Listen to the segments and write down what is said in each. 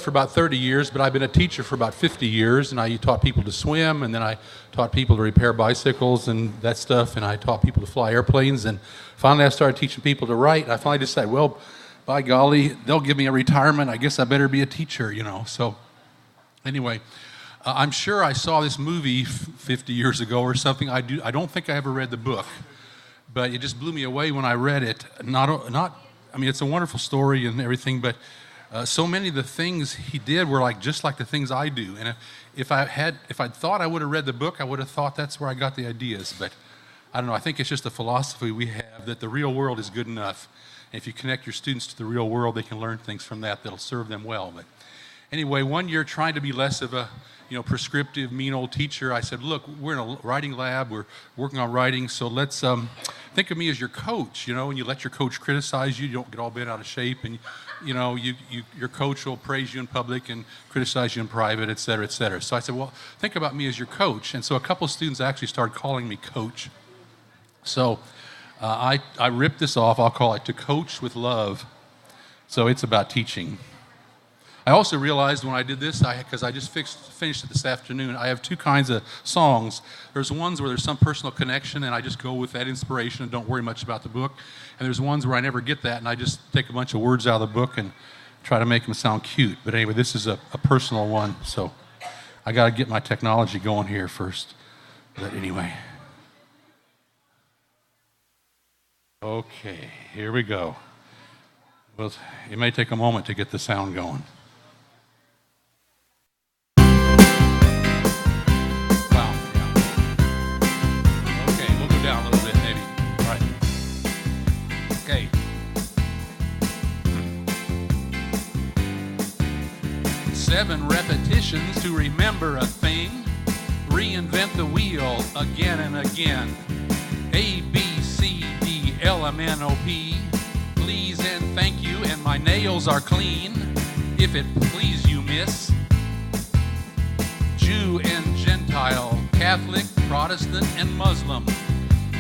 for about 30 years, but I've been a teacher for about 50 years, and I taught people to swim, and then I taught people to repair bicycles and that stuff, and I taught people to fly airplanes, and finally I started teaching people to write. I finally decided, well, by golly, they'll give me a retirement. I guess I better be a teacher, So anyway, I'm sure I saw this movie 50 years ago or something. I don't think I ever read the book, but it just blew me away when I read it. It's a wonderful story and everything, but so many of the things he did were just like the things I do. And if I'd thought I would have read the book, I would have thought that's where I got the ideas. But I don't know. I think it's just a philosophy we have that the real world is good enough. And if you connect your students to the real world, they can learn things from that'll serve them well. But anyway, one year, trying to be less of a prescriptive, mean old teacher, I said, look, we're in a writing lab, we're working on writing, so let's think of me as your coach, and you let your coach criticize you, you don't get all bent out of shape, and your coach will praise you in public and criticize you in private, et cetera, et cetera. So I said, well, think about me as your coach. And so a couple of students actually started calling me coach. So I ripped this off. I'll call it To Coach with Love. So it's about teaching. I also realized when I did this, because I just finished it this afternoon, I have two kinds of songs. There's ones where there's some personal connection, and I just go with that inspiration and don't worry much about the book. And there's ones where I never get that, and I just take a bunch of words out of the book and try to make them sound cute. But anyway, this is a personal one, so I got to get my technology going here first. But anyway. Okay, here we go. Well, it may take a moment to get the sound going. Down a little bit, maybe. All right. Okay. Seven repetitions to remember a thing. Reinvent the wheel again and again. A, B, C, D, L, M, N, O, P. Please and thank you, and my nails are clean. If it please you, miss. Jew and Gentile, Catholic, Protestant, and Muslim.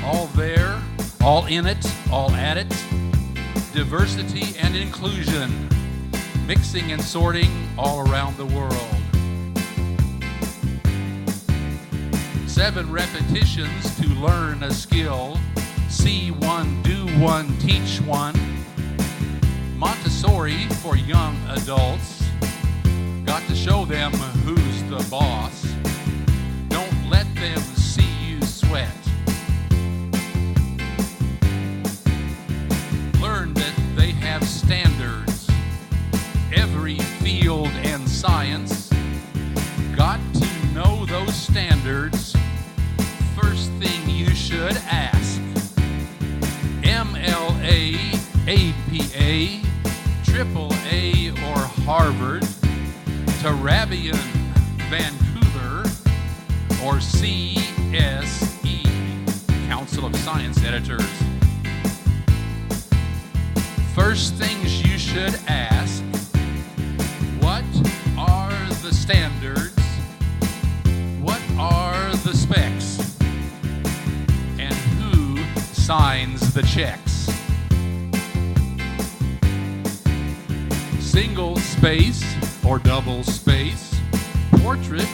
All there, all in it, all at it. Diversity and inclusion. Mixing and sorting all around the world. 7 repetitions to learn a skill. See one, do one, teach one. Montessori for young adults. Got to show them who's the boss. Don't let them see you sweat. Learn that they have standards. Every field and science. Got to know those standards. First thing you should ask. MLA, APA, AAA, or Harvard. Turabian, Vancouver, or CSE, Council of Science Editors. First things you should ask, what are the standards? What are the specs? And who signs the checks? Single space or double space? Portrait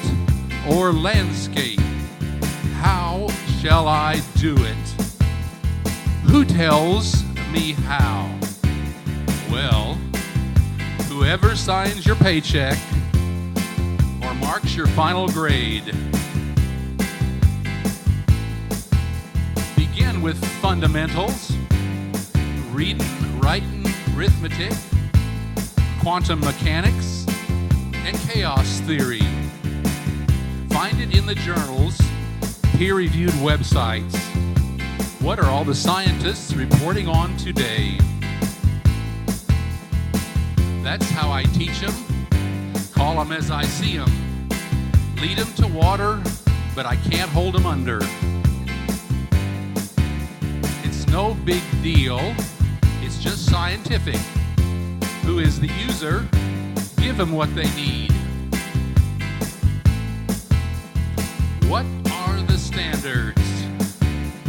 or landscape? How shall I do it? Who tells me how? Well, whoever signs your paycheck or marks your final grade. Begin with fundamentals, reading, writing, arithmetic, quantum mechanics, and chaos theory. Find it in the journals, peer-reviewed websites. What are all the scientists reporting on today? That's how I teach them. Call them as I see them. Lead them to water, but I can't hold them under. It's no big deal. It's just scientific. Who is the user? Give them what they need. What are the standards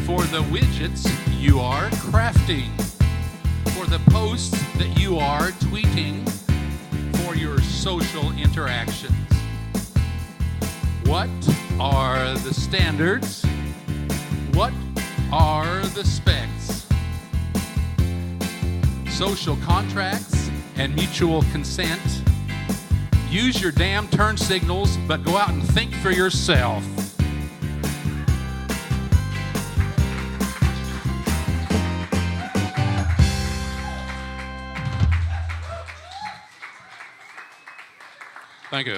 for the widgets you are crafting? For the posts that you are tweeting, for your social interactions? What are the standards? What are the specs? Social contracts and mutual consent. Use your damn turn signals, but go out and think for yourself. Thank you.